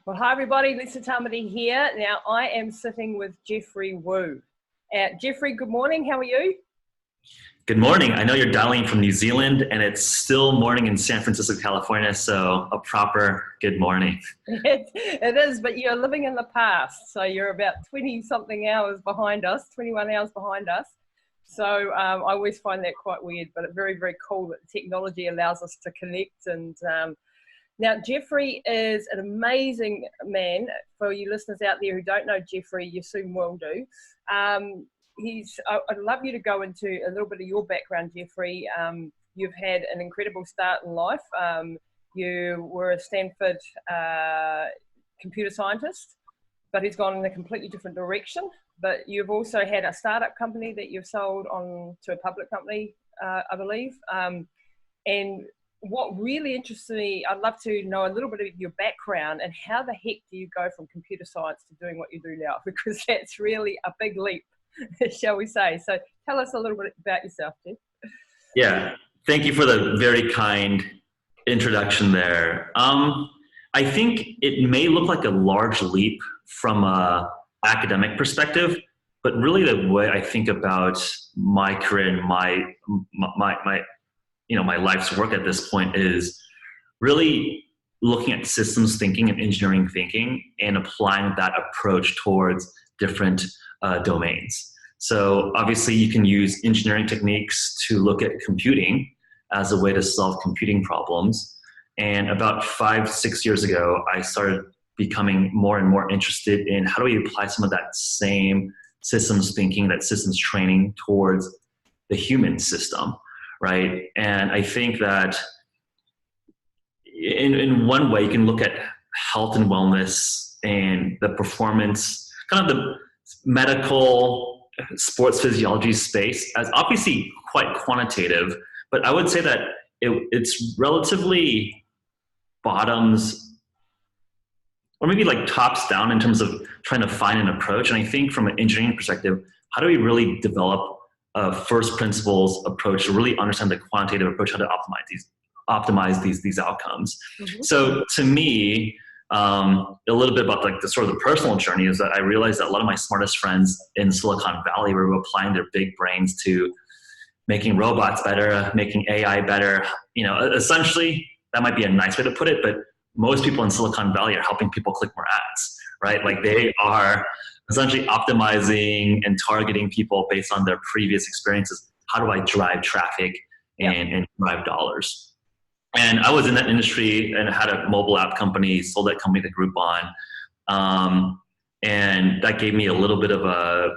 Well, hi everybody, Lisa Tamati here. Now I am sitting with Geoffrey Woo. Geoffrey, good morning, how are you? Good morning. I know you're dialing from New Zealand and it's still morning in San Francisco, California, so a proper good morning. It is, but you're living in the past, so you're about 20-something hours behind us, 21 hours behind us. So I always find that quite weird, but it's very, very cool that technology allows us to connect. And now, Geoffrey is an amazing man. For you listeners out there who don't know Geoffrey, you soon will do. I'd love you to go into a little bit of your background, Geoffrey. You've had an incredible start in life. You were a Stanford computer scientist, but he's gone in a completely different direction. But you've also had a startup company that you've sold on to a public company, I believe. And what really interests me, I'd love to know a little bit of your background and how the heck do you go from computer science to doing what you do now? Because that's really a big leap, shall we say. So tell us a little bit about yourself, Jeff. Yeah, thank you for the very kind introduction there. I think it may look like a large leap from an academic perspective, but really the way I think about my career and my life's work at this point is really looking at systems thinking and engineering thinking and applying that approach towards different domains. So obviously you can use engineering techniques to look at computing as a way to solve computing problems. And about 5-6 years ago, I started becoming more and more interested in how do we apply some of that same systems thinking, that systems training towards the human system. Right. And I think that in one way you can look at health and wellness and the performance, kind of the medical sports physiology space as obviously quite quantitative, but I would say that it's relatively bottoms or maybe like tops down in terms of trying to find an approach. And I think from an engineering perspective, how do we really develop a first principles approach to really understand the quantitative approach, how to optimize these outcomes. Mm-hmm. So to me, a little bit about like the sort of the personal journey is that I realized that a lot of my smartest friends in Silicon Valley were applying their big brains to making robots better, making AI better. Essentially that might be a nice way to put it, but most people in Silicon Valley are helping people click more ads, right? Like they are essentially optimizing and targeting people based on their previous experiences. How do I drive traffic and drive dollars? And I was in that industry and had a mobile app company, sold that company to Groupon. And that gave me a little bit of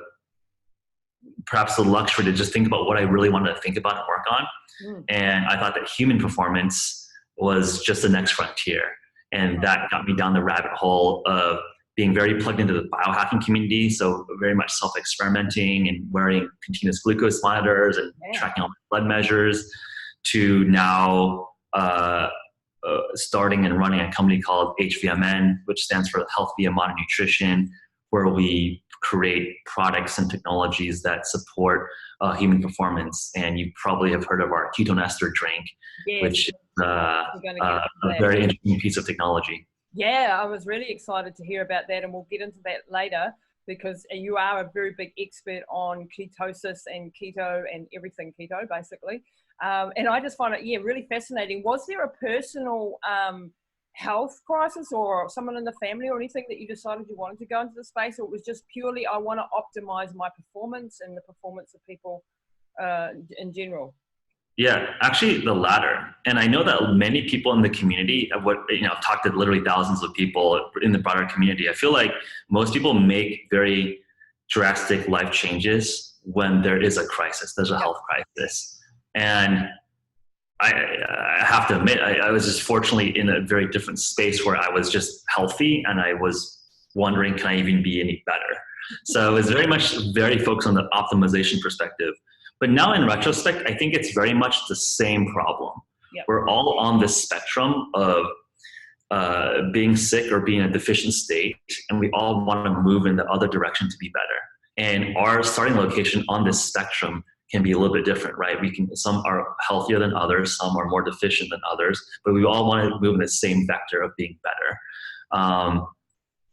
perhaps the luxury to just think about what I really wanted to think about and work on. And I thought that human performance was just the next frontier. And that got me down the rabbit hole of being very plugged into the biohacking community, so very much self-experimenting and wearing continuous glucose monitors and tracking all my blood measures, to now starting and running a company called H.V.M.N, which stands for Health via Modern Nutrition, where we create products and technologies that support human performance. And you probably have heard of our Ketone ester drink, which is a very interesting piece of technology. Yeah, I was really excited to hear about that, and we'll get into that later because you are a very big expert on ketosis and keto and everything keto, basically. And I just find it, really fascinating. Was there a personal health crisis or someone in the family or anything that you decided you wanted to go into the space, or it was just purely I want to optimize my performance and the performance of people in general? Yeah, actually the latter. And I know that many people in the community, I've talked to literally thousands of people in the broader community. I feel like most people make very drastic life changes when there is a crisis, there's a health crisis. And I have to admit, I was just fortunately in a very different space where I was just healthy and I was wondering, can I even be any better? So it's very focused on the optimization perspective. But now in retrospect, I think it's very much the same problem. Yep. We're all on this spectrum of being sick or being in a deficient state, and we all want to move in the other direction to be better. And our starting location on this spectrum can be a little bit different, right? Some are healthier than others, some are more deficient than others, but we all want to move in the same vector of being better.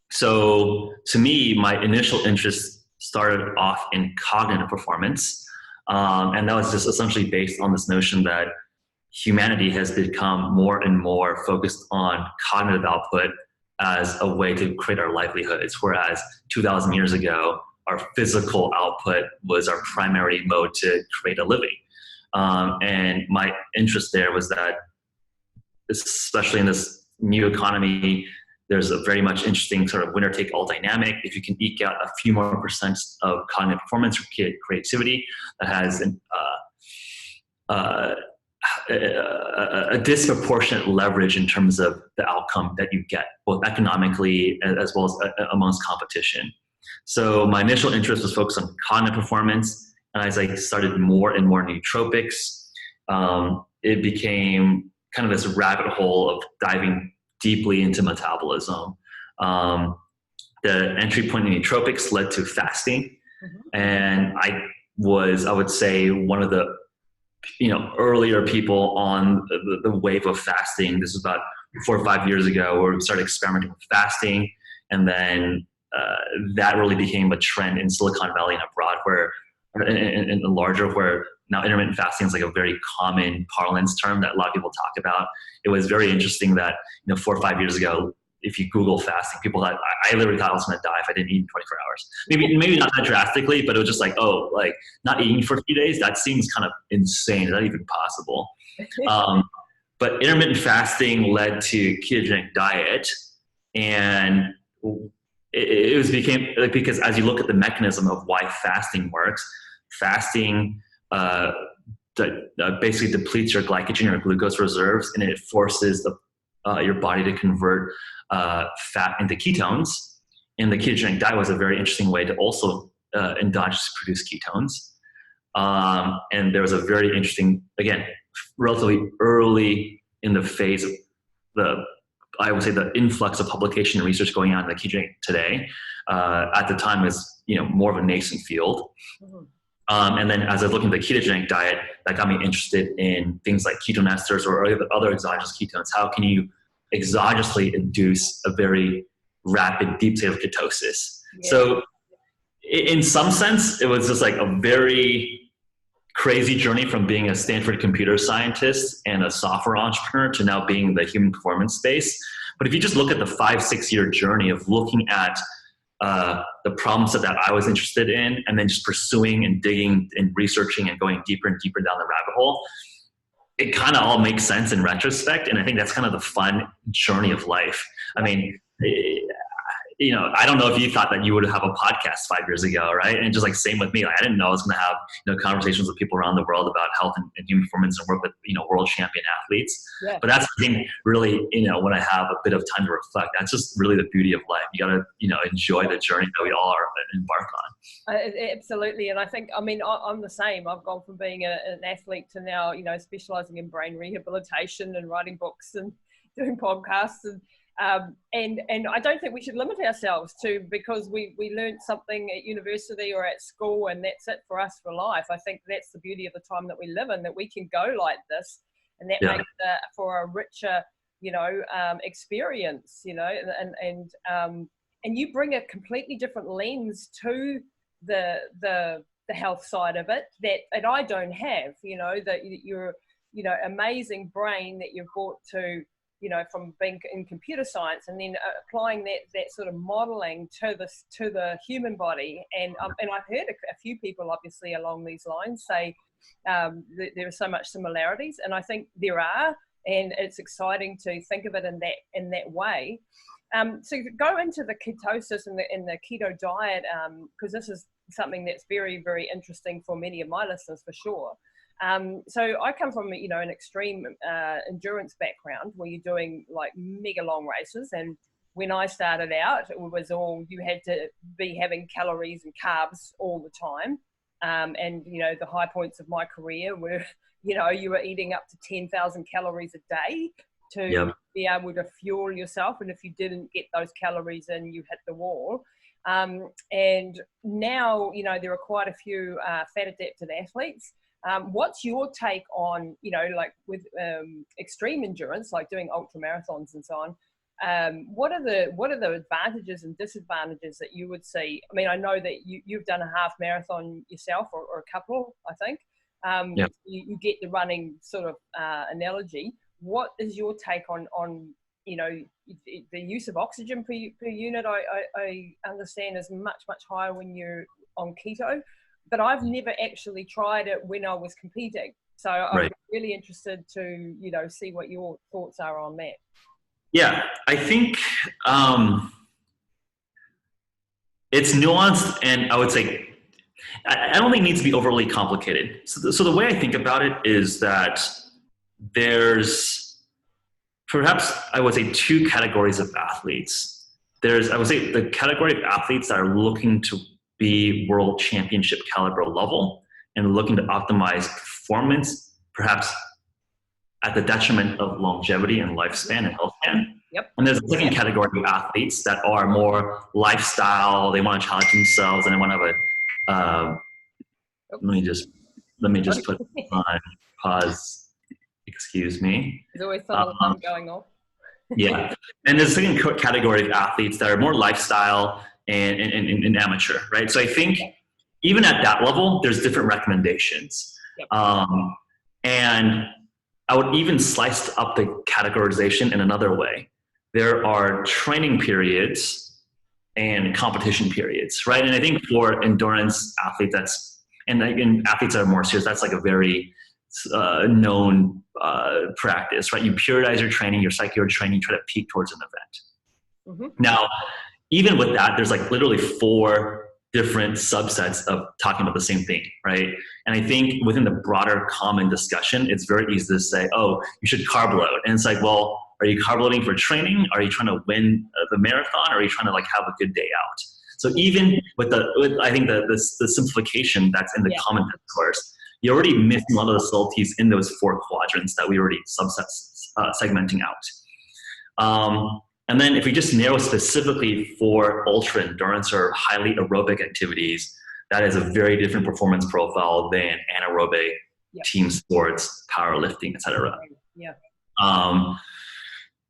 So to me, my initial interest started off in cognitive performance. And that was just essentially based on this notion that humanity has become more and more focused on cognitive output as a way to create our livelihoods, whereas 2,000 years ago, our physical output was our primary mode to create a living. And my interest there was that, especially in this new economy, there's a very much interesting sort of winner-take-all dynamic. If you can eke out a few more % of cognitive performance or creativity, that has a disproportionate leverage in terms of the outcome that you get, both economically as well as amongst competition. So my initial interest was focused on cognitive performance, and as I started more and more nootropics, it became kind of this rabbit hole of diving deeply into metabolism. The entry point in nootropics led to fasting, and I would say, one of the earlier people on the wave of fasting. This was about 4 or 5 years ago, where we started experimenting with fasting, and then that really became a trend in Silicon Valley and abroad, where in the larger, where now intermittent fasting is like a very common parlance term that a lot of people talk about. It was very interesting that 4 or 5 years ago, if you Google fasting, people thought, I literally thought I was going to die if I didn't eat in 24 hours. Maybe not that drastically, but it was just like, oh, like not eating for a few days, that seems kind of insane. Is that even possible? But intermittent fasting led to ketogenic diet, and it became like, because as you look at the mechanism of why fasting works, fasting basically depletes your glycogen or glucose reserves, and it forces your body to convert fat into ketones. And the ketogenic diet was a very interesting way to also endogenously produce ketones. And there was a very interesting, again, relatively early in the phase of I would say the influx of publication and research going on in the ketogenic today. At the time, was more of a nascent field. And then as I was looking at the ketogenic diet, that got me interested in things like ketone esters or other exogenous ketones. How can you exogenously induce a very rapid, deep state of ketosis? Yeah. So in some sense, it was just like a very crazy journey from being a Stanford computer scientist and a software entrepreneur to now being in the human performance space. But if you just look at the 5-6 year journey of looking at the problems that I was interested in, and then just pursuing and digging and researching and going deeper and deeper down the rabbit hole, it kind of all makes sense in retrospect. And I think that's kind of the fun journey of life. I mean, I don't know if you thought that you would have a podcast 5 years ago, right? And just like same with me, like I didn't know I was going to have conversations with people around the world about health and human performance, and work with world champion athletes. Yeah. But that's the thing, really, when I have a bit of time to reflect, that's just really the beauty of life. You got to enjoy the journey that we all are embark on. Absolutely, and I think I'm the same. I've gone from being an athlete to now specializing in brain rehabilitation and writing books and doing podcasts and I don't think we should limit ourselves to because we learned something at university or at school and that's it for us for life. I think that's the beauty of the time that we live in, that we can go like this, and that makes for a richer experience, and you bring a completely different lens to the health side of it that I don't have, that your amazing brain that you've brought to from being in computer science, and then applying that sort of modeling to the human body. And I've heard a few people obviously along these lines say that there are so much similarities, and I think there are, and it's exciting to think of it in that way. So go into the ketosis and the keto diet, because this is something that's very, very interesting for many of my listeners for sure. So I come from, an extreme endurance background where you're doing like mega long races. And when I started out, it was all, you had to be having calories and carbs all the time. And, the high points of my career were, you were eating up to 10,000 calories a day to be able to fuel yourself. And if you didn't get those calories in, you hit the wall. And now, there are quite a few fat adapted athletes. What's your take on, like with extreme endurance, like doing ultra marathons and so on? What are the advantages and disadvantages that you would see? I mean, I know that you've done a half marathon yourself, or a couple, I think. Yeah. You get the running sort of analogy. What is your take on the use of oxygen per unit? I understand is much higher when you're on keto, but I've never actually tried it when I was competing. So I'm really interested to see what your thoughts are on that. Yeah, I think it's nuanced, and I would say I don't think it needs to be overly complicated. So the way I think about it is that there's perhaps, I would say, two categories of athletes. There's, I would say, the category of athletes that are looking to be world championship caliber level and looking to optimize performance, perhaps at the detriment of longevity and lifespan and health span. Yep. And there's a second category of athletes that are more lifestyle. They want to challenge themselves, and they want to have a let me just put on pause. Excuse me. There's always some alarm going off. Yeah, and there's a second category of athletes that are more lifestyle and amateur, right? So I think even at that level, there's different recommendations. Yep. And I would even slice up the categorization in another way. There are training periods and competition periods, right? And I think for endurance athletes, and athletes that are more serious, that's like a very known practice, right? You periodize your training, your cycle your training, try to peak towards an event. Mm-hmm. Now, even with that, there's like literally 4 different subsets of talking about the same thing, right? And I think within the broader common discussion, it's very easy to say, oh, you should carb load. And it's like, well, are you carb loading for training? Are you trying to win the marathon? Or are you trying to like have a good day out? So even with I think the simplification that's in the common discourse, you're already missing a lot of the subtleties in those 4 quadrants that we already segmenting out. And then if we just narrow specifically for ultra endurance or highly aerobic activities, that is a very different performance profile than anaerobic, team sports, powerlifting, et cetera. Yeah.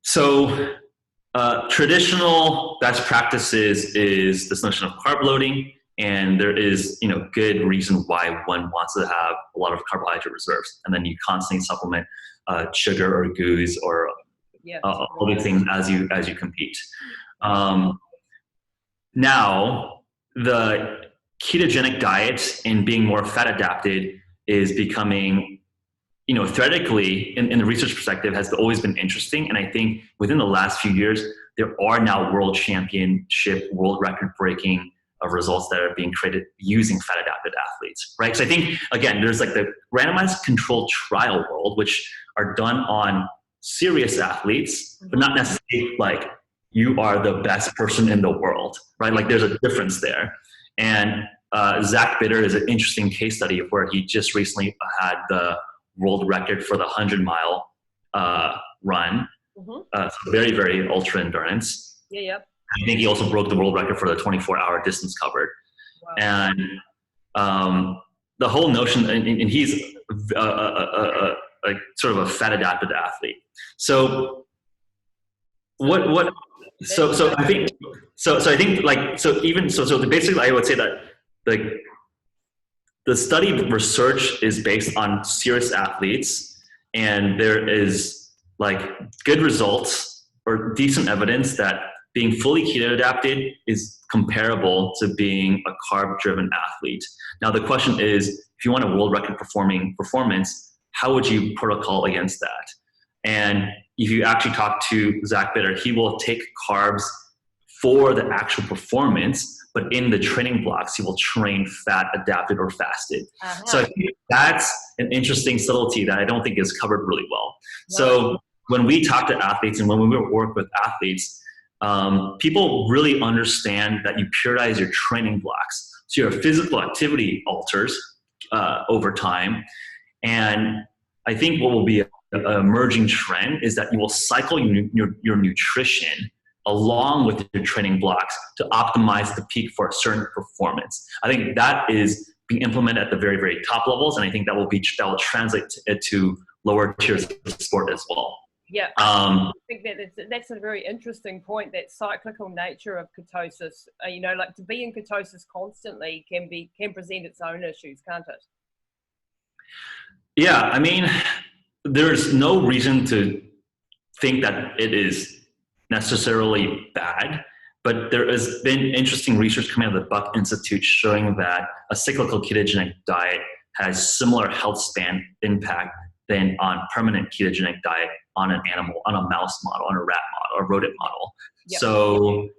So traditional best practices is this notion of carb loading, and there is good reason why one wants to have a lot of carbohydrate reserves, and then you constantly supplement sugar or GUs or all these things as you compete. Now, the ketogenic diet and being more fat adapted is becoming, theoretically, in the research perspective, has always been interesting. And I think within the last few years, there are now world championship, world record breaking results that are being created using fat adapted athletes, right? So I think, again, there's like the randomized controlled trial world, which are done on serious athletes, but not necessarily like you are the best person in the world, right? Like there's a difference there. And Zach Bitter is an interesting case study of where he just recently had the world record for the 100-mile run. So very, very ultra endurance. Yeah. I think he also broke the world record for the 24-hour distance covered. Wow. And the whole notion, and he's like sort of a fat adapted athlete. So I think basically I would say that like the study research is based on serious athletes, and there is like good results or decent evidence that being fully keto adapted is comparable to being a carb driven athlete. Now the question is, if you want a world record performance, how would you protocol against that? And if you actually talk to Zach Bitter, he will take carbs for the actual performance, but in the training blocks, he will train fat adapted or fasted. So I think that's an interesting subtlety that I don't think is covered really well. So when we talk to athletes and when we work with athletes, people really understand that you periodize your training blocks. So your physical activity alters over time. And I think what will be an emerging trend is that you will cycle your nutrition along with your training blocks to optimize the peak for a certain performance. I think that is being implemented at the very, very top levels, and I think that will translate to lower tiers of the sport as well. Yeah, I think that's a very interesting point. That cyclical nature of ketosis, like to be in ketosis constantly can present its own issues, can't it? Yeah, I mean, there's no reason to think that it is necessarily bad, but there has been interesting research coming out of the Buck Institute showing that a cyclical ketogenic diet has similar health span impact than on permanent ketogenic diet on an animal, on a mouse model, on a rat model, or rodent model. Yep. So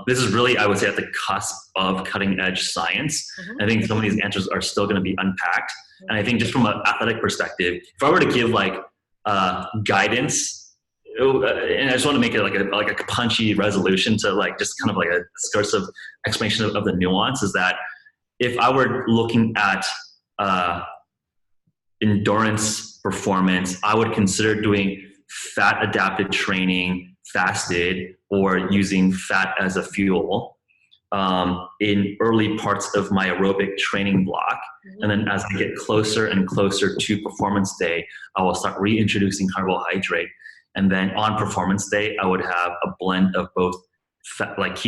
this is really, I would say, at the cusp of cutting edge science. I think some of these answers are still going to be unpacked. And I think just from an athletic perspective, if I were to give like guidance, and I just want to make it like a punchy resolution to like just kind of like a discursive explanation of the nuance, is that if I were looking at endurance performance, I would consider doing fat adapted training, fasted, or using fat as a fuel in early parts of my aerobic training block. And then as I get closer and closer to performance day, I will start reintroducing carbohydrate. And then on performance day, I would have a blend of both fat, like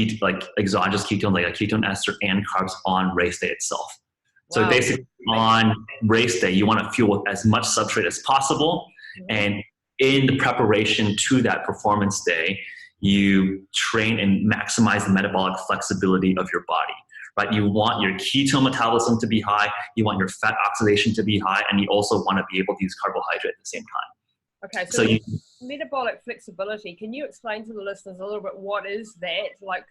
exogenous ketone, like a ketone ester, and carbs on race day itself. Wow. So basically on race day, you want to fuel with as much substrate as possible. And in the preparation to that performance day, you train and maximize the metabolic flexibility of your body, right? You want your ketone metabolism to be high, you want your fat oxidation to be high, and you also want to be able to use carbohydrate at the same time. Okay, so metabolic flexibility, can you explain to the listeners a little bit what is that? Like,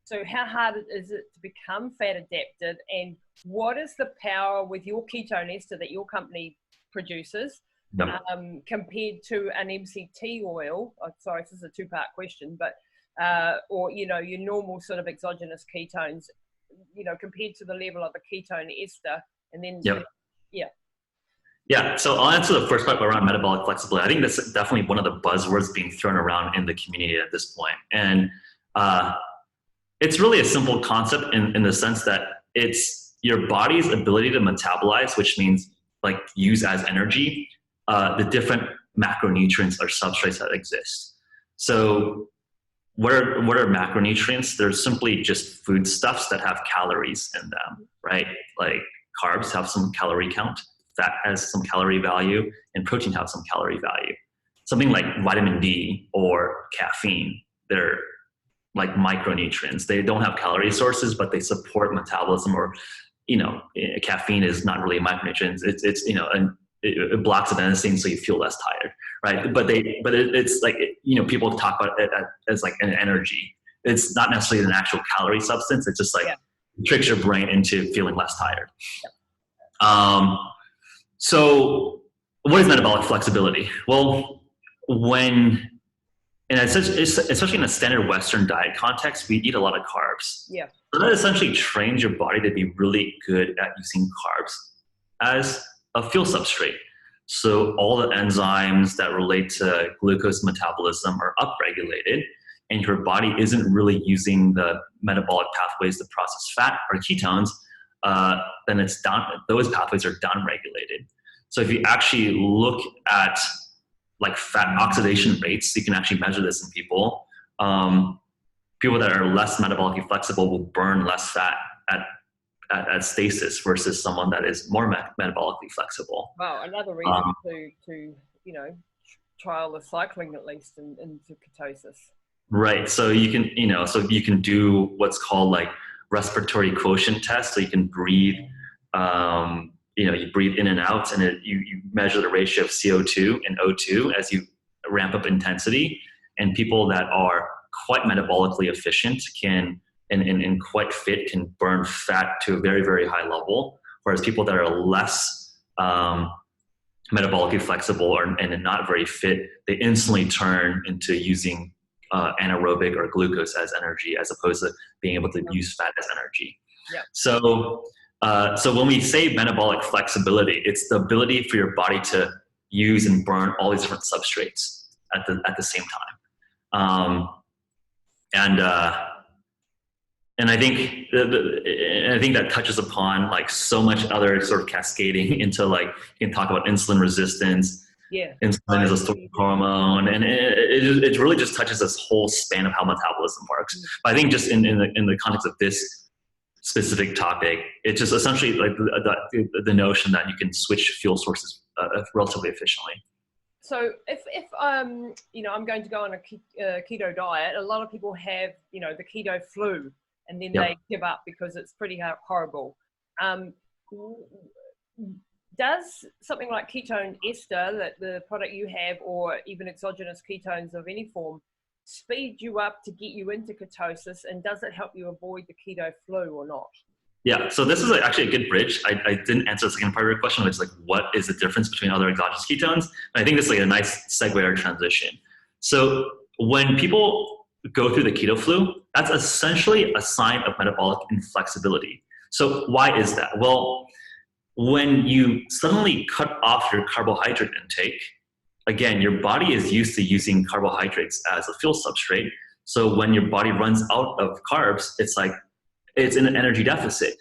so how hard is it to become fat adapted, and what is the power with your ketone ester that your company produces compared to an MCT oil? Oh, sorry, this is a two-part question, but or your normal sort of exogenous ketones, compared to the level of a ketone ester, and then Yeah, so I'll answer the first part around metabolic flexibility. I think that's definitely one of the buzzwords being thrown around in the community at this point. And it's really a simple concept in the sense that it's your body's ability to metabolize, which means like use as energy, the different macronutrients or substrates that exist. So what are macronutrients? They're simply just foodstuffs that have calories in them, right? Like carbs have some calorie count, fat has some calorie value, and protein has some calorie value. Something like vitamin D or caffeine, they're like micronutrients. They don't have calorie sources, but they support metabolism. Or, caffeine is not really a micronutrient. It blocks adenosine, so you feel less tired, right? But it's like, people talk about it as like an energy. It's not necessarily an actual calorie substance. It's just like tricks your brain into feeling less tired. So what is metabolic flexibility? Well, especially in a standard Western diet context, we eat a lot of carbs. Yeah. So that essentially trains your body to be really good at using carbs as a fuel substrate. So all the enzymes that relate to glucose metabolism are upregulated, and your body isn't really using the metabolic pathways to process fat or ketones, then it's down. Those pathways are downregulated. So if you actually look at like fat oxidation rates, you can actually measure this in people. People that are less metabolically flexible will burn less fat at stasis versus someone that is more metabolically flexible. Wow, another reason to trial the cycling at least into ketosis. Right. So you can do what's called like respiratory quotient test. So you can breathe. You breathe in and out, and you measure the ratio of CO2 and O2 as you ramp up intensity. And people that are quite metabolically efficient and quite fit can burn fat to a very, very high level, whereas people that are less metabolically flexible and not very fit, they instantly turn into using anaerobic or glucose as energy, as opposed to being able to use fat as energy. Yeah. So when we say metabolic flexibility, it's the ability for your body to use and burn all these different substrates at the same time. And I think that touches upon like so much other sort of cascading into, like, you can talk about insulin resistance, Yeah. Insulin is a storage hormone, and it really just touches this whole span of how metabolism works. But I think just in the context of this specific topic, it's just essentially like the notion that you can switch fuel sources relatively efficiently. So if I'm going to go on a keto diet, a lot of people have, the keto flu, and then they give up because it's pretty horrible. Does something like ketone ester, that the product you have, or even exogenous ketones of any form, speed you up to get you into ketosis, and does it help you avoid the keto flu or not? Yeah, so this is actually a good bridge. I didn't answer the second part of your question, which is like, what is the difference between other exogenous ketones? And I think this is like a nice segue or transition. So when people go through the keto flu, that's essentially a sign of metabolic inflexibility. So why is that? Well, when you suddenly cut off your carbohydrate intake, again, your body is used to using carbohydrates as a fuel substrate. So when your body runs out of carbs, it's like, it's in an energy deficit.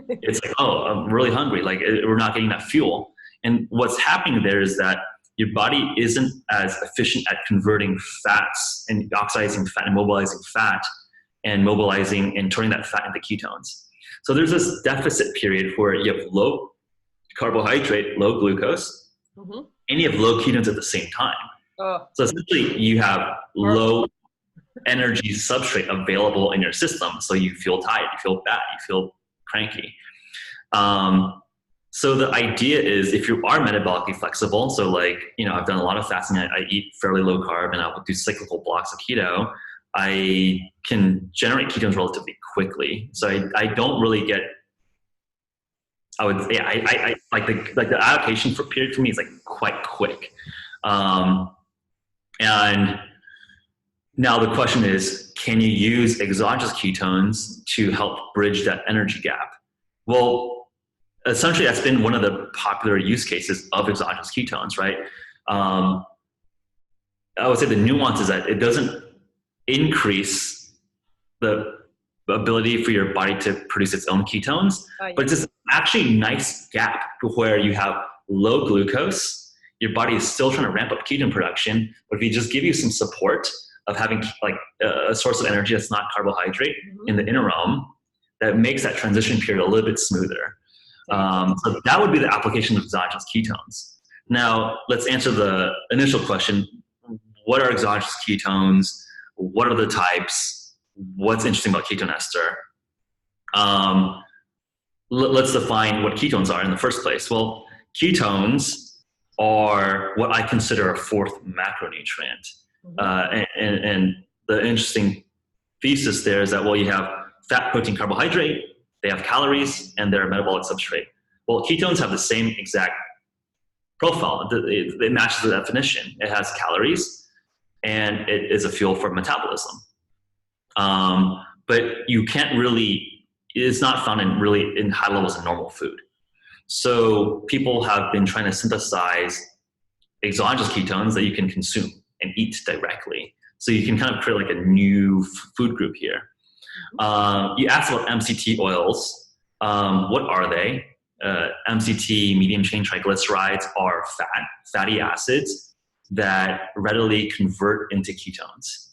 It's like, oh, I'm really hungry. Like, we're not getting enough fuel. And what's happening there is that your body isn't as efficient at converting fats and oxidizing fat and mobilizing fat and mobilizing and turning that fat into ketones. So there's this deficit period where you have low carbohydrate, low glucose, and you have low ketones at the same time. So essentially you have low energy substrate available in your system. So you feel tired, you feel bad, you feel cranky. So the idea is, if you are metabolically flexible, so like, I've done a lot of fasting, I eat fairly low carb, and I will do cyclical blocks of keto, I can generate ketones relatively quickly. So I don't really get, I like the adaptation period for me is like quite quick. And now the question is, can you use exogenous ketones to help bridge that energy gap? Well, essentially that's been one of the popular use cases of exogenous ketones, right? I would say the nuance is that it doesn't increase the ability for your body to produce its own ketones, but it's this actually nice gap where you have low glucose, your body is still trying to ramp up ketone production, but if you just give you some support of having like a source of energy that's not carbohydrate in the interim, that makes that transition period a little bit smoother. So that would be the application of exogenous ketones. Now, let's answer the initial question. What are exogenous ketones? What are the types? What's interesting about ketone ester? Let's define what ketones are in the first place. Well, ketones are what I consider a fourth macronutrient. And the interesting thesis there is that, well, you have fat, protein, carbohydrate, they have calories, and they're a metabolic substrate. Well, ketones have the same exact profile. It matches the definition. It has calories, and it is a fuel for metabolism. But you can't really, it's not found in high levels in normal food. So people have been trying to synthesize exogenous ketones that you can consume and eat directly. So you can kind of create like a new food group here. You asked about MCT oils. What are they? MCT, medium chain triglycerides, are fatty acids that readily convert into ketones.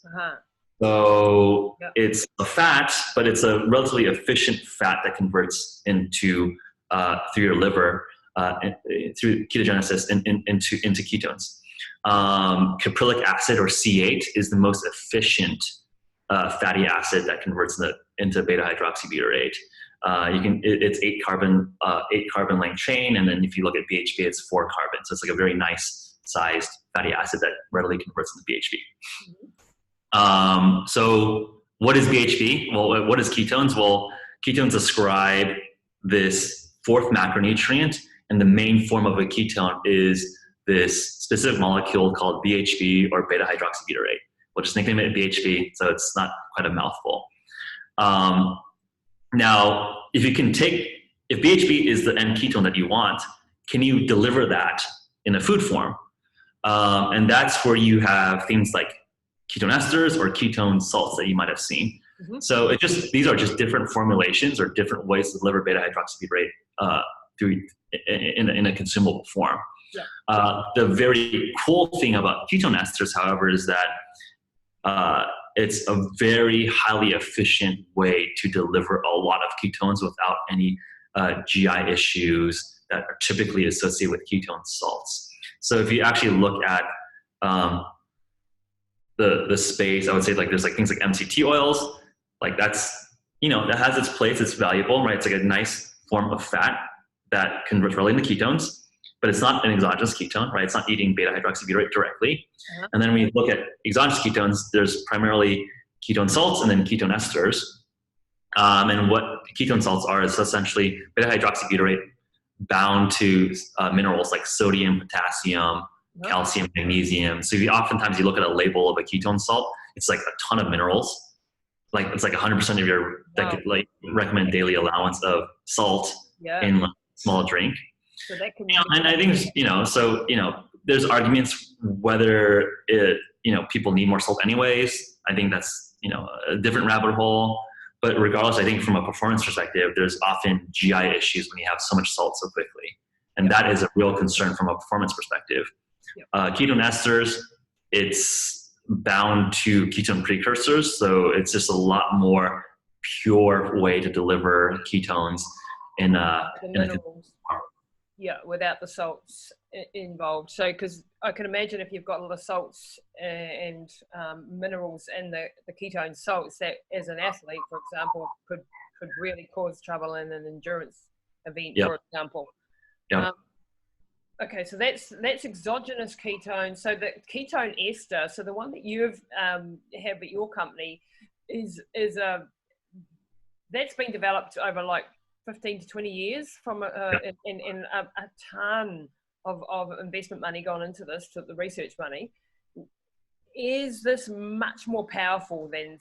So it's a fat, but it's a relatively efficient fat that converts into through your liver through ketogenesis into ketones. Caprylic acid, or C8, is the most efficient fatty acid that converts into beta hydroxybutyrate. It's 8 carbon length chain, and then if you look at BHB, it's 4 carbon. So it's like a very nice sized fatty acid that readily converts into BHB. So what is BHB? Well, what is ketones? Well, ketones describe this fourth macronutrient, and the main form of a ketone is this specific molecule called BHB, or beta hydroxybutyrate. We'll just nickname it BHB, so it's not quite a mouthful. Now, if BHB is the end ketone that you want, can you deliver that in a food form? And that's where you have things like ketone esters or ketone salts that you might have seen. So these are just different formulations or different ways to deliver beta hydroxybutyrate in a consumable form. The very cool thing about ketone esters, however, is that it's a very highly efficient way to deliver a lot of ketones without any GI issues that are typically associated with ketone salts. So if you actually look at the space, I would say there's things like MCT oils, that's, that has its place, it's valuable, right? It's like a nice form of fat that converts readily into ketones, but it's not an exogenous ketone, right? It's not eating beta hydroxybutyrate directly. And then when you look at exogenous ketones, there's primarily ketone salts and then ketone esters. And what ketone salts are is essentially beta hydroxybutyrate bound to minerals like sodium, potassium, calcium, magnesium. So oftentimes you look at a label of a ketone salt, it's like a ton of minerals. It's like 100% of your recommended daily allowance of salt in a small drink. So that can and I think, there's arguments whether people need more salt anyways. I think that's, a different rabbit hole. But regardless, I think from a performance perspective, there's often GI issues when you have so much salt so quickly. And that is a real concern from a performance perspective. Ketone esters, it's bound to ketone precursors. So it's just a lot more pure way to deliver ketones in without the salts involved. So, because I can imagine if you've got a lot of salts and minerals in the ketone salts, that as an athlete, for example, could really cause trouble in an endurance event, for example. Okay, so that's exogenous ketone. So the ketone ester, so the one that you've have at your company is that's been developed over 15 to 20 years from a ton of investment money gone into this, to the research money. Is this much more powerful than,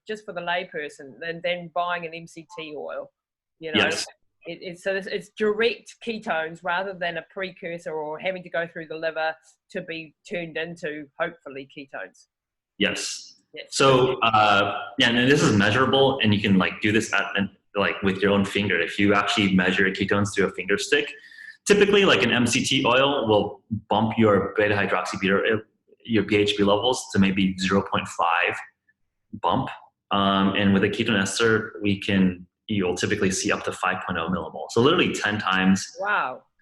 just for the layperson, than buying an MCT oil? Yes. It's direct ketones rather than a precursor or having to go through the liver to be turned into, hopefully, ketones. Yes. So, and this is measurable, and you can do this with your own finger. If you actually measure ketones through a finger stick, typically an MCT oil will bump your beta hydroxybutyrate, your BHB levels to maybe 0.5 bump. And with a ketone ester, you'll typically see up to 5.0 millimole. So literally 10 times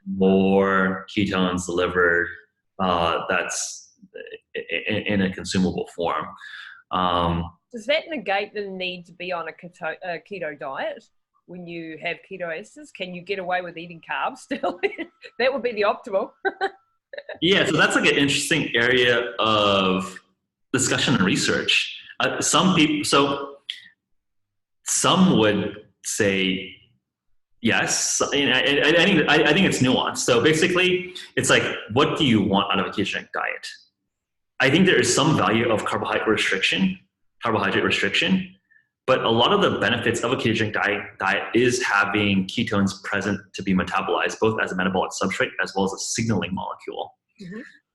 more ketones delivered that's in a consumable form. Does that negate the need to be on a keto diet when you have keto esters? Can you get away with eating carbs still? That would be the optimal. Yeah, so that's an interesting area of discussion and research. Some would say yes. I think it's nuanced. So basically, it's what do you want out of a ketogenic diet? I think there is some value of carbohydrate restriction, but a lot of the benefits of a ketogenic diet is having ketones present to be metabolized, both as a metabolic substrate as well as a signaling molecule.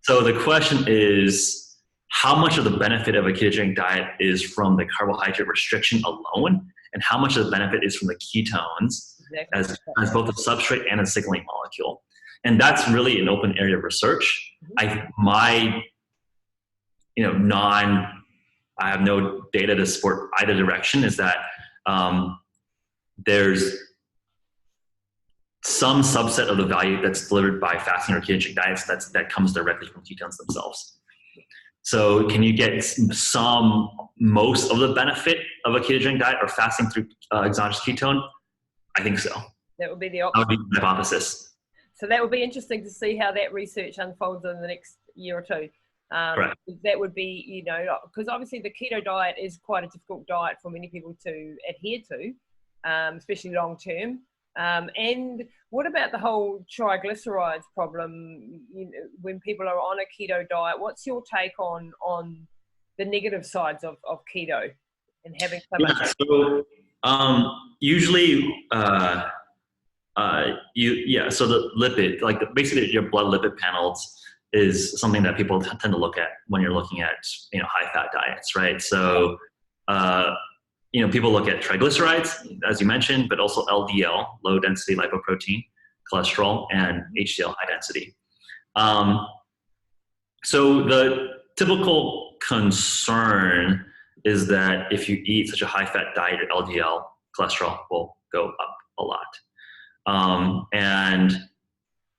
So the question is, how much of the benefit of a ketogenic diet is from the carbohydrate restriction alone, and how much of the benefit is from the ketones as both a substrate and a signaling molecule? And that's really an open area of research. I have no data to support either direction, is that there's some subset of the value that's delivered by fasting or ketogenic diets that comes directly from ketones themselves. So can you get most of the benefit of a ketogenic diet or fasting through exogenous ketone? I think so. That would be the That would be the hypothesis. So that would be interesting to see how that research unfolds in the next year or two. That would be, because obviously the keto diet is quite a difficult diet for many people to adhere to, especially long term. And what about the whole triglycerides problem? When people are on a keto diet, what's your take on the negative sides of keto and having so much? So usually, so the lipid, basically your blood lipid panels is something that people tend to look at when you're looking at high fat diets, right? So people look at triglycerides, as you mentioned, but also LDL, low density lipoprotein, cholesterol, and HDL, high density. So the typical concern is that if you eat such a high-fat diet, your LDL cholesterol will go up a lot. And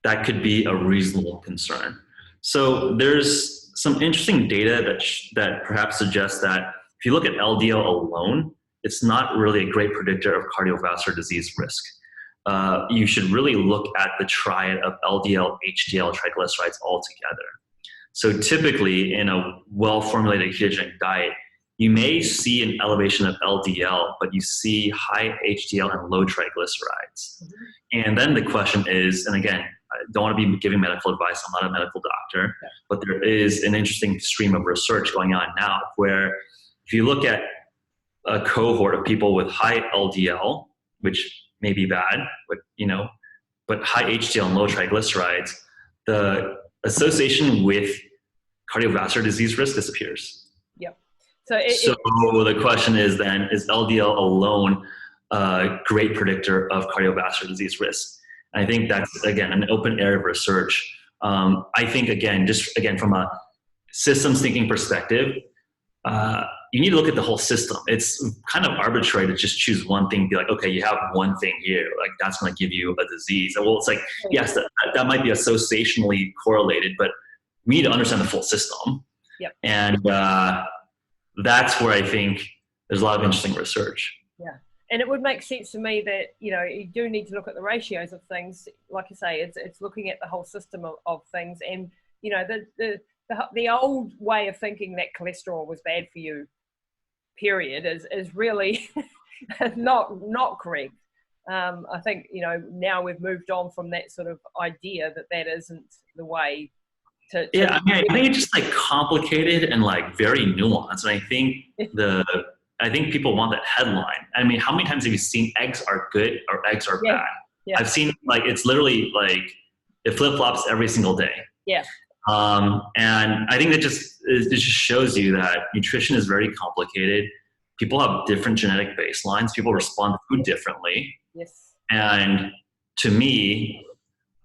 that could be a reasonable concern. So there's some interesting data that perhaps suggests that if you look at LDL alone, it's not really a great predictor of cardiovascular disease risk. You should really look at the triad of LDL, HDL, triglycerides all together. So typically in a well-formulated ketogenic diet, you may see an elevation of LDL, but you see high HDL and low triglycerides. Mm-hmm. And then the question is, and again, I don't want to be giving medical advice, I'm not a medical doctor, but there is an interesting stream of research going on now where if you look at a cohort of people with high LDL, which may be bad, but high HDL and low triglycerides, the association with cardiovascular disease risk disappears. Yep. So the question is then, is LDL alone a great predictor of cardiovascular disease risk? And I think that's, again, an open area of research. I think, again, from a systems thinking perspective, you need to look at the whole system. It's kind of arbitrary to just choose one thing and be like, okay, you have one thing here, like that's going to give you a disease. And well, it's like, yes, that might be associationally correlated, but we need to understand the full system. Yep. And that's where I think there's a lot of interesting research. Yeah. And it would make sense to me that, you do need to look at the ratios of things. Like you say, it's looking at the whole system of things. And, the old way of thinking that cholesterol was bad for you, period, is really not correct. I think, now we've moved on from that sort of idea that isn't the way to yeah, I think it's just like complicated and like very nuanced. And I think people want that headline. I mean, how many times have you seen eggs are good or eggs are bad? Yeah. I've seen it's literally like it flip-flops every single day. Yeah. And I think it just shows you that nutrition is very complicated. People have different genetic baselines. People respond to food differently. Yes. And to me,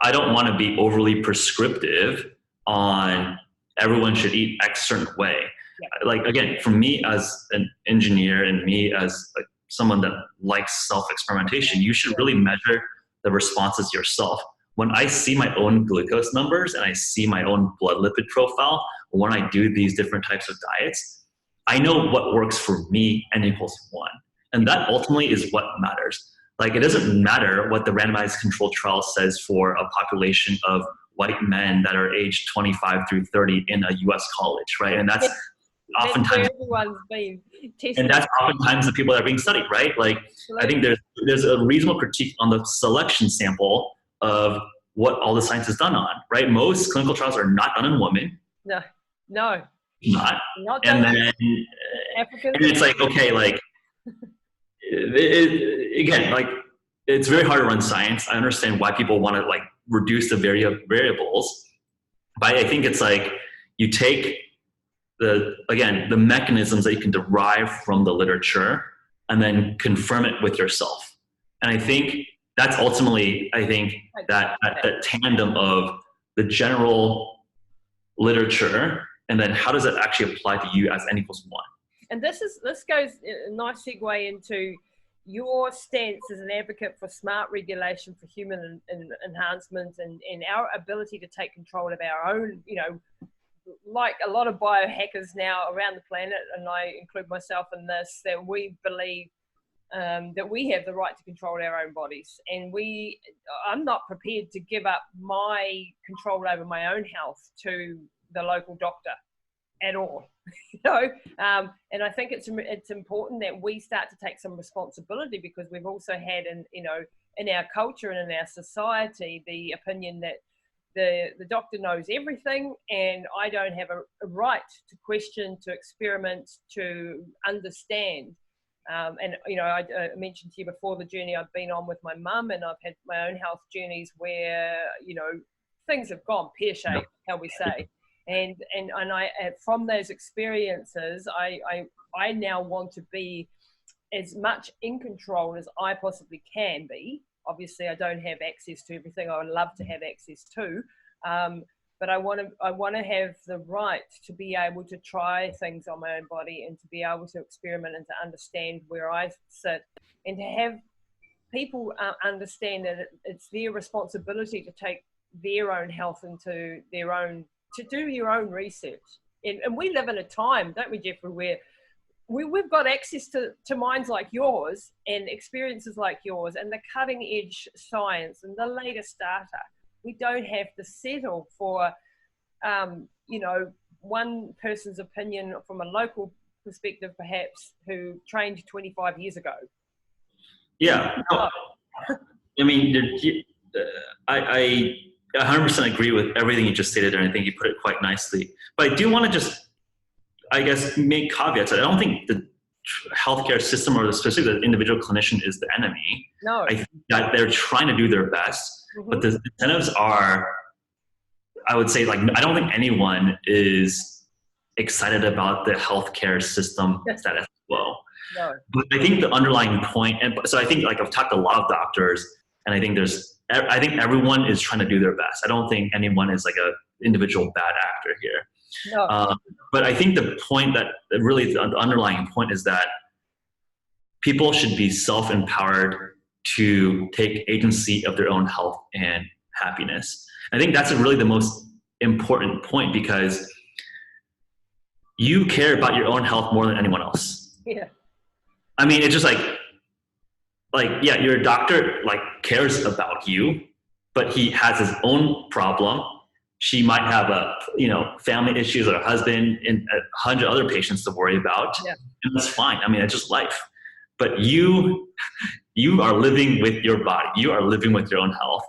I don't want to be overly prescriptive on everyone should eat X certain way. Yeah. Like, again, for me as an engineer and me as someone that likes self-experimentation, you should really measure the responses yourself. When I see my own glucose numbers and I see my own blood lipid profile, when I do these different types of diets, I know what works for me, N equals 1. And that ultimately is what matters. Like, it doesn't matter what the randomized controlled trial says for a population of white men that are aged 25 through 30 in a US college, right? And that's oftentimes everyone's been tested. And that's oftentimes the people that are being studied, right? Like, I think there's a reasonable critique on the selection sample of what all the science is done on, right? Most clinical trials are not done in women. No. Not and then African. And it's like, okay, like again, like it's very hard to run science. I understand why people want to like reduce the variables, but I think it's like you take the mechanisms that you can derive from the literature and then confirm it with yourself. And I think that's ultimately, that tandem of the general literature and then how does it actually apply to you as N equals 1. And this goes a nice segue into your stance as an advocate for smart regulation for human enhancement and our ability to take control of our own, like a lot of biohackers now around the planet, and I include myself in this, that we believe that we have the right to control our own bodies. And I'm not prepared to give up my control over my own health to the local doctor at all. And I think it's important that we start to take some responsibility, because we've also had in our culture and in our society the opinion that the doctor knows everything and I don't have a right to question, to experiment, to understand. And I mentioned to you before the journey I've been on with my mum, and I've had my own health journeys where things have gone pear-shaped, how we say. And I from those experiences, I now want to be as much in control as I possibly can be. Obviously, I don't have access to everything I would love to have access to, but I want to have the right to be able to try things on my own body and to be able to experiment and to understand where I sit, and to have people understand that it's their responsibility to take their own health into their own, to do your own research. And we live in a time, don't we, Geoffrey, where we've got access to minds like yours and experiences like yours and the cutting edge science and the latest data. We don't have to settle for, one person's opinion from a local perspective, perhaps, who trained 25 years ago. Yeah. No, I mean, I 100% agree with everything you just stated, and I think you put it quite nicely. But I do want to just, I guess, make caveats. I don't think the healthcare system or specifically the individual clinician is the enemy. No. I think that they're trying to do their best, but the incentives are, I would say, like, I don't think anyone is excited about the healthcare system status quo. No. But I think the underlying point, and so I think, like, I've talked to a lot of doctors, and I think everyone is trying to do their best. I don't think anyone is like a individual bad actor here. No. But I think the point that really the underlying point is that people should be self-empowered to take agency of their own health and happiness. I think that's really the most important point, because you care about your own health more than anyone else. Yeah. I mean, it's just like, yeah, your doctor like cares about you, but he has his own problem. She might have family issues or a husband and 100 other patients to worry about. Yeah. And that's fine. I mean, it's just life. But you are living with your body. You are living with your own health.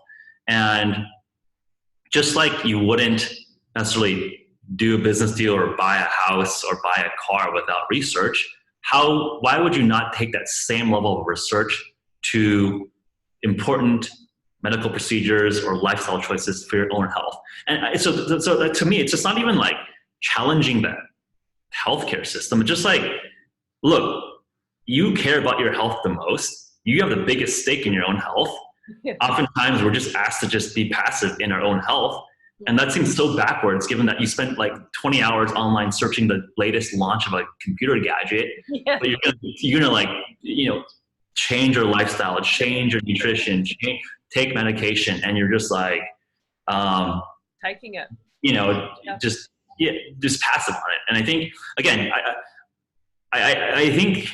And just like you wouldn't necessarily do a business deal or buy a house or buy a car without research, why would you not take that same level of research to important medical procedures or lifestyle choices for your own health? And so that, to me, it's just not even like challenging the healthcare system. It's just like, look, you care about your health the most. You have the biggest stake in your own health. Yeah. Oftentimes we're just asked to just be passive in our own health. And that seems so backwards, given that you spent like 20 hours online searching the latest launch of a computer gadget. Yeah. But you're gonna change your lifestyle, change your nutrition, take medication, and you're just like taking it. Just passive on it. And I think, again, I think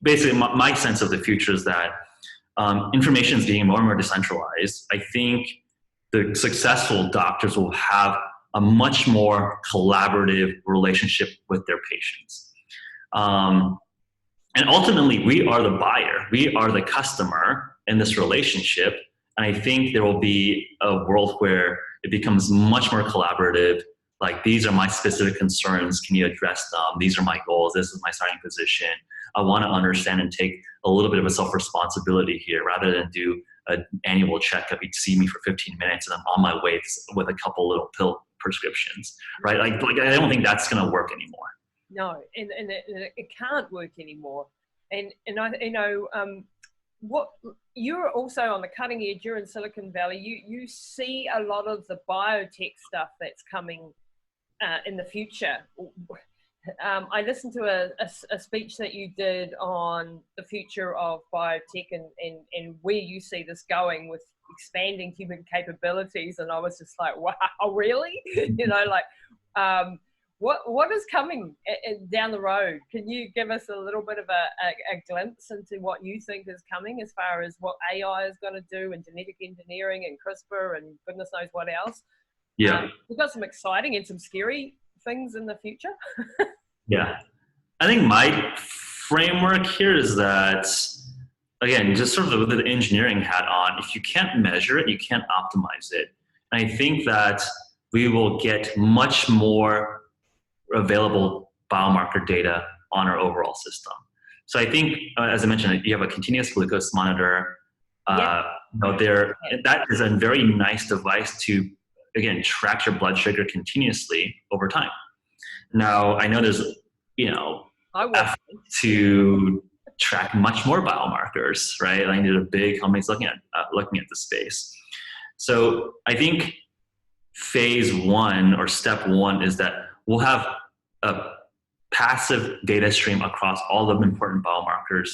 basically my sense of the future is that information is being more and more decentralized. I think the successful doctors will have a much more collaborative relationship with their patients. And ultimately, we are the buyer. We are the customer in this relationship. And I think there will be a world where it becomes much more collaborative. Like, these are my specific concerns. Can you address them? These are my goals. This is my starting position. I want to understand and take a little bit of a self-responsibility here, rather than do an annual checkup. You'd see me for 15 minutes and I'm on my way with a couple little pill prescriptions, right? Like I don't think that's going to work anymore. No, and it can't work anymore. And what you're also on the cutting edge. You're in Silicon Valley. You see a lot of the biotech stuff that's coming in the future. I listened to a speech that you did on the future of biotech and where you see this going with expanding human capabilities. And I was just like, wow, really? What is coming down the road? Can you give us a little bit of a glimpse into what you think is coming as far as what AI is going to do, and genetic engineering and CRISPR and goodness knows what else? Yeah. We've got some exciting and some scary things in the future. Yeah. I think my framework here is that, again, just sort of with the engineering hat on, if you can't measure it, you can't optimize it. And I think that we will get much more available biomarker data on our overall system. So I think, as I mentioned, you have a continuous glucose monitor. That is a very nice device to, again, track your blood sugar continuously over time. Now, I know there's, effort to track much more biomarkers, right? I think there's a big companies looking at the space. So I think phase one or step one is that we'll have a passive data stream across all the important biomarkers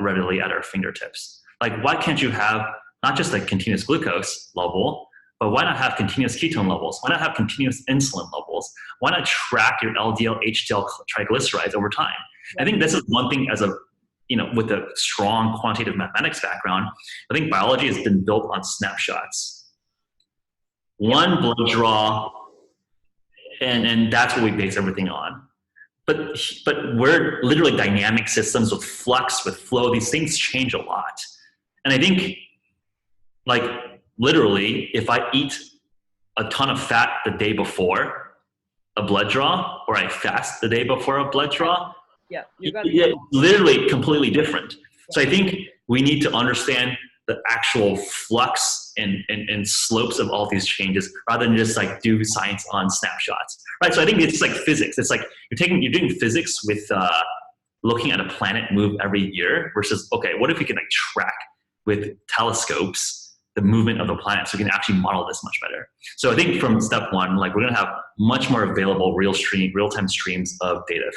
readily at our fingertips. Like, why can't you have not just like continuous glucose level, but why not have continuous ketone levels? Why not have continuous insulin levels? Why not track your LDL, HDL, triglycerides over time? I think this is one thing as a, with a strong quantitative mathematics background, I think biology has been built on snapshots. One blood draw, and that's what we base everything on. But we're literally dynamic systems with flux, with flow. These things change a lot. And I think, like, literally, if I eat a ton of fat the day before a blood draw, or I fast the day before a blood draw, literally completely different. So I think we need to understand the actual flux and slopes of all these changes rather than just like do science on snapshots, right? So I think it's like physics. It's like you're doing physics with looking at a planet move every year versus, okay, what if we can like track with telescopes the movement of the planet so we can actually model this much better. So I think from step one, like we're gonna have much more available real-time streams of data.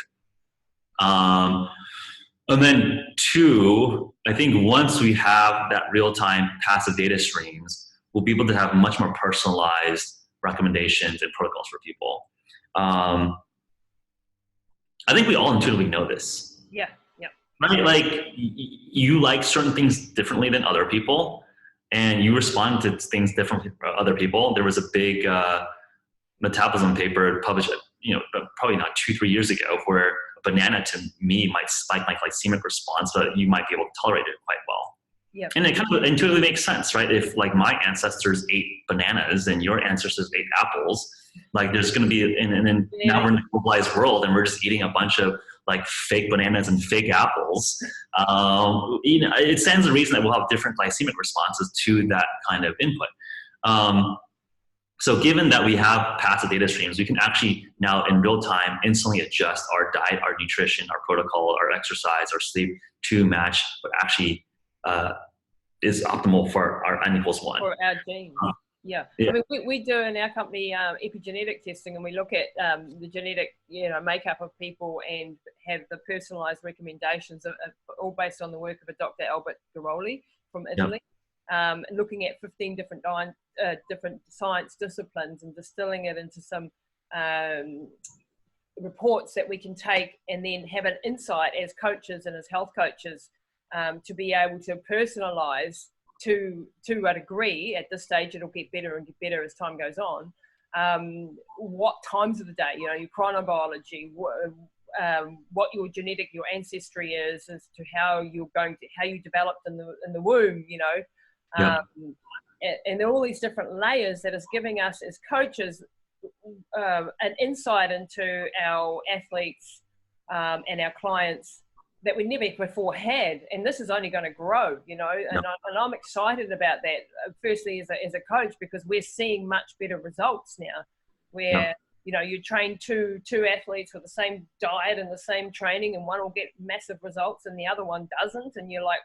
And then two, I think once we have that real-time passive data streams, we'll be able to have much more personalized recommendations and protocols for people. I think we all intuitively know this. Yeah. Right? Like you like certain things differently than other people, and you respond to things differently from other people. There was a big metabolism paper published, probably not 2-3 years ago, where a banana to me might spike my glycemic response, but you might be able to tolerate it quite well. Yeah. And it kind of intuitively makes sense, right? If like my ancestors ate bananas and your ancestors ate apples, like there's going to be, and then now we're in a globalized world and we're just eating a bunch of like fake bananas and fake apples. It stands to reason that we'll have different glycemic responses to that kind of input. So given that we have passive data streams, we can actually now in real time instantly adjust our diet, our nutrition, our protocol, our exercise, our sleep to match what actually is optimal for our N=1. For our genes. Yeah. I mean, we do in our company epigenetic testing, and we look at the genetic makeup of people and have the personalized recommendations all based on the work of a Dr. Albert Garoli from Italy. Looking at 15 different science disciplines and distilling it into some reports that we can take and then have an insight as coaches and as health coaches to be able to personalize to a degree. At this stage, it'll get better and get better as time goes on. What times of the day, your chronobiology, what your ancestry is as to how you developed in the womb, and all these different layers that is giving us as coaches an insight into our athletes and our clients that we never before had, and this is only going to grow, and I'm excited about that. Firstly, as a coach, because we're seeing much better results now, where you train two athletes with the same diet and the same training, and one will get massive results and the other one doesn't, and you're like,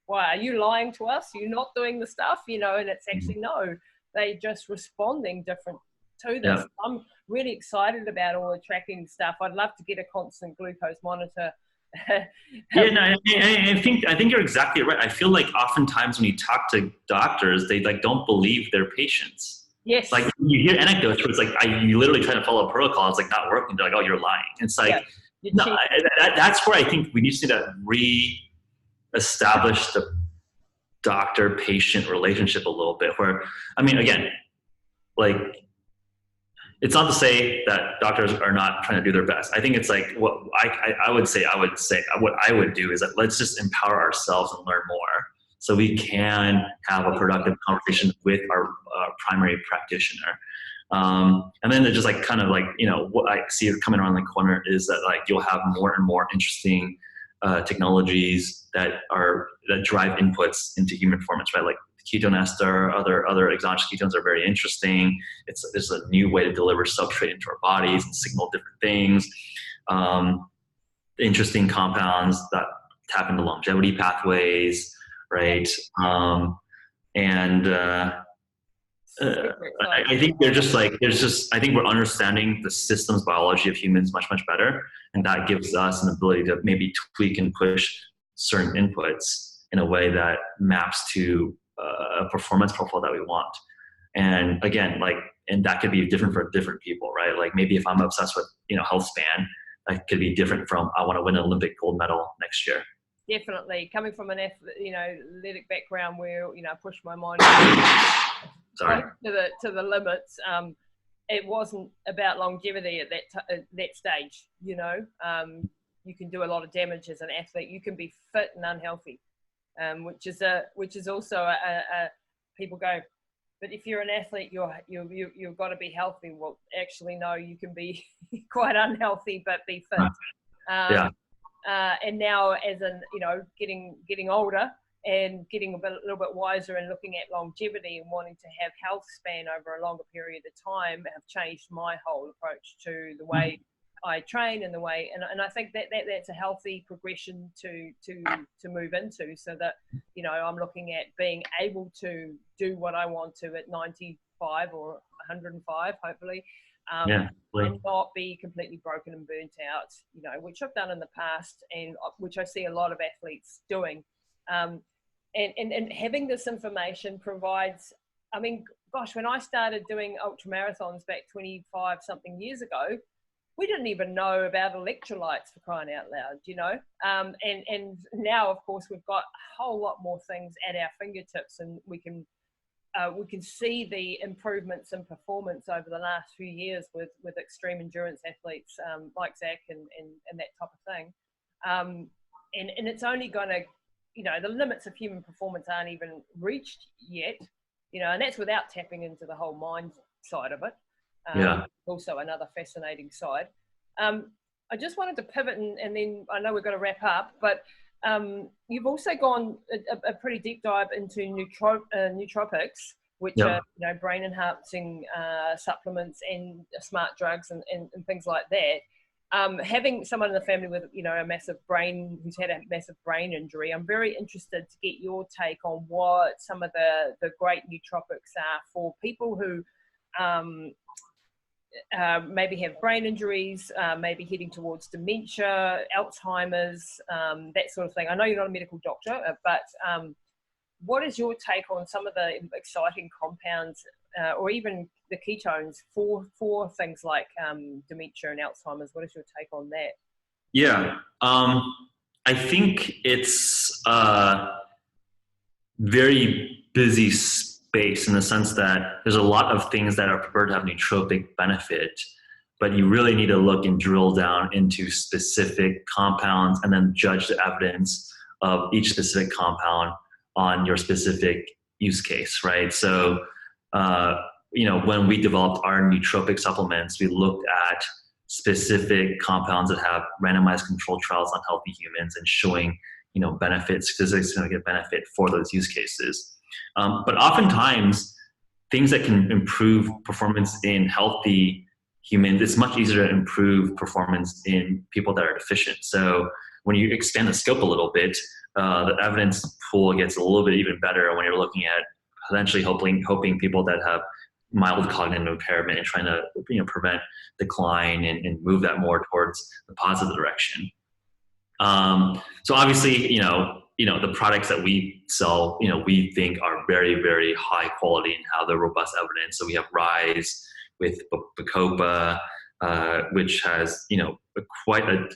why are you lying to us? You're not doing the stuff, and it's actually no, they just responding different to this. Yeah. I'm really excited about all the tracking stuff. I'd love to get a constant glucose monitor. I think you're exactly right. I feel like oftentimes when you talk to doctors, they like don't believe their patients. Yes. Like you hear anecdotes where it's like you literally try to follow a protocol, it's like not working. They're like, oh, you're lying. It's like that's where I think we need to re-establish the doctor-patient relationship a little bit. Where again, like, it's not to say that doctors are not trying to do their best. I think it's like what I would say what I would do is that let's just empower ourselves and learn more so we can have a productive conversation with our primary practitioner. And then it's just like kind of like, what I see coming around the corner is that like you'll have more and more interesting technologies that drive inputs into human performance, right? Like ketone ester, other exogenous ketones are very interesting. It's a new way to deliver substrate into our bodies and signal different things. Interesting compounds that tap into longevity pathways, right? I think they're just like, I think we're understanding the systems biology of humans much, much better. And that gives us an ability to maybe tweak and push certain inputs in a way that maps to a performance profile that we want. And again, like, and that could be different for different people, right? Like maybe if I'm obsessed with, health span, that could be different from, I want to win an Olympic gold medal next year. Definitely. Coming from an athletic background where, I push my mind to the limits, it wasn't about longevity at that stage, you can do a lot of damage as an athlete. You can be fit and unhealthy, which is also people go, but if you're an athlete, you've got to be healthy. Well, actually, no, you can be quite unhealthy but be fit. And now, as getting older and getting a little bit wiser and looking at longevity and wanting to have health span over a longer period of time, have changed my whole approach to the way I train and the way, and I think that's a healthy progression to move into, so that I'm looking at being able to do what I want to at 95 or 105, hopefully, and not be completely broken and burnt out, which I've done in the past and which I see a lot of athletes doing, and having this information provides. I mean, gosh, when I started doing ultra marathons back 25 something years ago, we didn't even know about electrolytes, for crying out loud, and now, of course, we've got a whole lot more things at our fingertips, and we can see the improvements in performance over the last few years with extreme endurance athletes like Zach and that type of thing, and it's only going to, the limits of human performance aren't even reached yet, and that's without tapping into the whole mind side of it. Also another fascinating side. I just wanted to pivot and then I know we're going to wrap up, but you've also gone a pretty deep dive into nootropics, which are brain enhancing supplements and smart drugs and things like that. Having someone in the family with who's had a massive brain injury, I'm very interested to get your take on what some of the great nootropics are for people who maybe have brain injuries, maybe heading towards dementia, Alzheimer's, that sort of thing. I know you're not a medical doctor, but what is your take on some of the exciting compounds or even the ketones for things like dementia and Alzheimer's? What is your take on that? Yeah, I think it's a very busy space in the sense that there's a lot of things that are preferred to have nootropic benefit, but you really need to look and drill down into specific compounds and then judge the evidence of each specific compound on your specific use case, right? So, when we developed our nootropic supplements, we looked at specific compounds that have randomized controlled trials on healthy humans and showing, benefits, statistically significant benefit for those use cases. But oftentimes, things that can improve performance in healthy humans, it's much easier to improve performance in people that are deficient. So when you expand the scope a little bit, the evidence pool gets a little bit even better when you're looking at potentially hoping people that have mild cognitive impairment and trying to prevent decline and move that more towards the positive direction. So obviously, the products that we sell, we think are very, very high quality and have the robust evidence. So we have Rise with Bacopa, which has, quite a,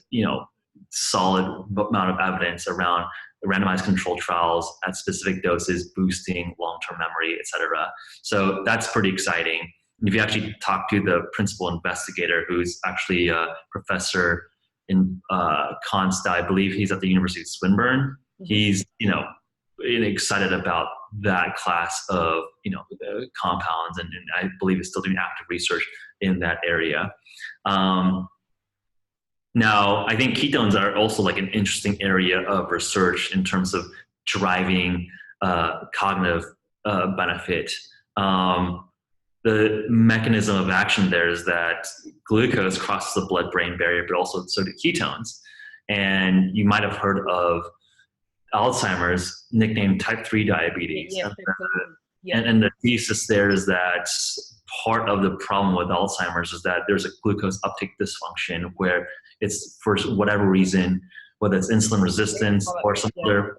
solid amount of evidence around randomized controlled trials at specific doses, boosting long-term memory, et cetera. So that's pretty exciting. And if you actually talk to the principal investigator, who's actually a professor in Const, I believe he's at the University of Swinburne, he's, excited about that class of, compounds, and I believe is still doing active research in that area. Now, I think ketones are also like an interesting area of research in terms of driving cognitive benefit. The mechanism of action there is that glucose crosses the blood-brain barrier, but also so do ketones. And you might have heard of Alzheimer's, nicknamed type 3 diabetes. Yeah. And the thesis there is that part of the problem with Alzheimer's is that there's a glucose uptake dysfunction where it's, for whatever reason, whether it's insulin resistance or some other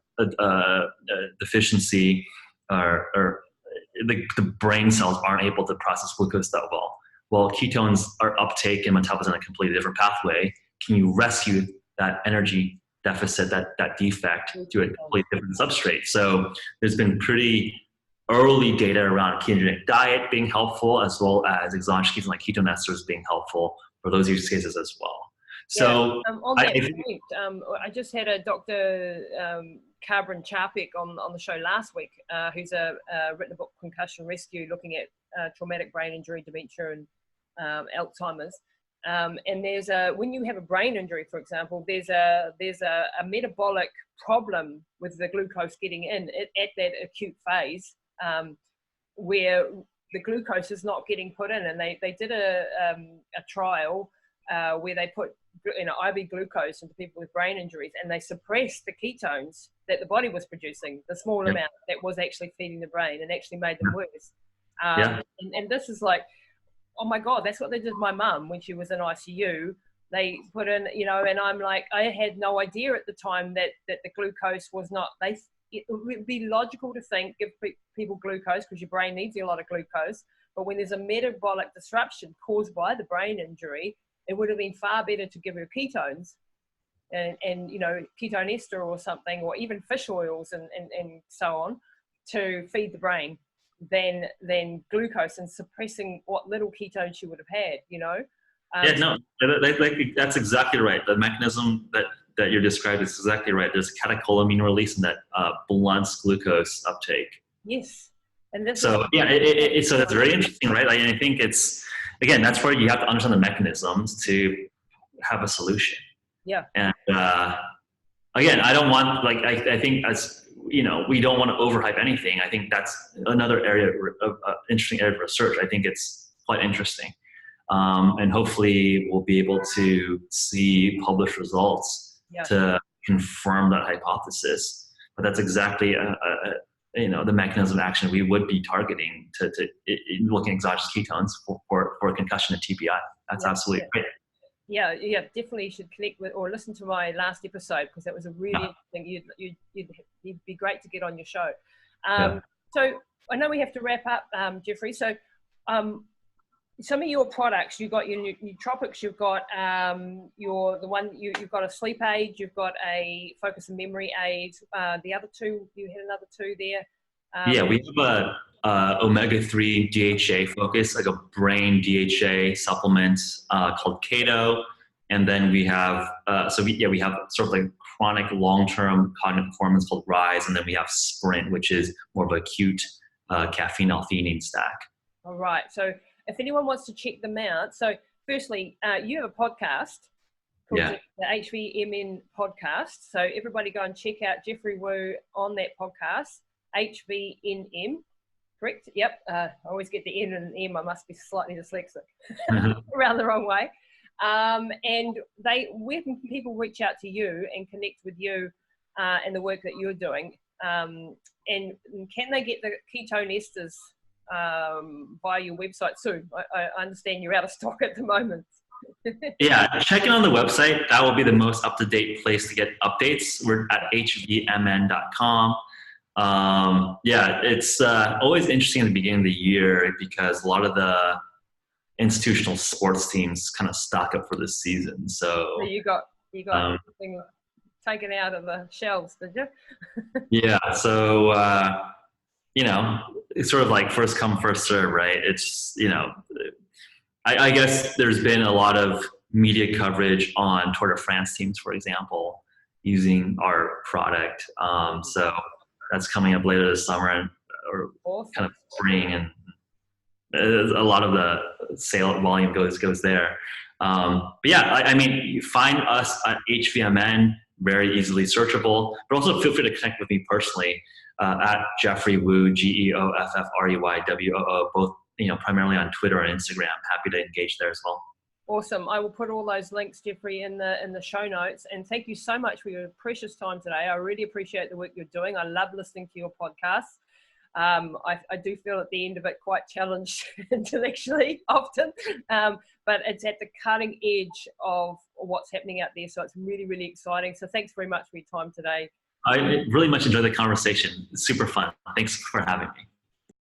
deficiency, or the brain cells aren't able to process glucose that well. Well, ketones are uptake and metabolism in a completely different pathway. Can you rescue that energy deficit, that defect, to a completely different substrate? So there's been pretty early data around ketogenic diet being helpful, as well as exogenous ketones like ketone esters being helpful for those use cases as well. So on that point, I just had a Dr. Carbon Charpik on the show last week, who's written a book, Concussion Rescue, looking at traumatic brain injury, dementia, and Alzheimer's. And there's when you have a brain injury, for example, there's a metabolic problem with the glucose getting in at that acute phase, where the glucose is not getting put in. And they did a trial where they put IV glucose into people with brain injuries, and they suppressed the ketones that the body was producing, the small amount that was actually feeding the brain, and actually made them worse. And this is like, oh my God, that's what they did to my mum when she was in ICU. They put in, and I'm like, I had no idea at the time that the glucose was not, it would be logical to think, give people glucose because your brain needs a lot of glucose. But when there's a metabolic disruption caused by the brain injury, it would have been far better to give her ketones and ketone ester or something, or even fish oils and so on, to feed the brain than glucose and suppressing what little ketone she would have had, that's exactly right. The mechanism that you're describing is exactly right. There's a catecholamine release, and that blunts glucose uptake. Yes. And this so that's very interesting, right? I think it's, again, that's where you have to understand the mechanisms to have a solution. Yeah. And again, I don't want, I think, as we don't want to overhype anything. I think that's another area of interesting area of research. I think it's quite interesting. And hopefully we'll be able to see published results to confirm that hypothesis. But that's exactly the mechanism of action we would be targeting to looking at exogenous ketones for concussion and TBI. That's absolutely great. Yeah, definitely you should connect with or listen to my last episode, because that was a really interesting. You'd be great to get on your show. So I know we have to wrap up, Geoffrey. So some of your products, you've got your nootropics, you've got you've got a sleep aid, you've got a focus and memory aid. The other two, you had another two there. We have a omega-3 DHA focus, like a brain DHA supplement called Keto, and then we have we have sort of like chronic long-term cognitive performance called Rise, and then we have Sprint, which is more of an acute caffeine L-theanine stack. All right. So if anyone wants to check them out, so firstly, you have a podcast called the H.V.M.N. podcast. So everybody go and check out Geoffrey Woo on that podcast, H.V.N.M. Correct? Yep. I always get the N and M. I must be slightly dyslexic. Around the wrong way. And where can people reach out to you and connect with you and the work that you're doing? And can they get the ketone esters via your website soon? I understand you're out of stock at the moment. Check in on the website. That will be the most up-to-date place to get updates. We're at hvmn.com. It's always interesting at the beginning of the year, because a lot of the institutional sports teams kind of stock up for this season. So you got everything taken out of the shelves, did you? So it's sort of like first come, first serve, right? It's I guess there's been a lot of media coverage on Tour de France teams, for example, using our product. So that's coming up later this summer or kind of spring, and a lot of the sale volume goes there. You find us at H.V.M.N, very easily searchable, but also feel free to connect with me personally at Geoffrey Woo, GeoffreyWoo, both primarily on Twitter and Instagram. Happy to engage there as well. Awesome. I will put all those links, Geoffrey, in the show notes. And thank you so much for your precious time today. I really appreciate the work you're doing. I love listening to your podcast. I do feel at the end of it quite challenged intellectually often, but it's at the cutting edge of what's happening out there. So it's really, really exciting. So thanks very much for your time today. I really much enjoyed the conversation. It's super fun. Thanks for having me.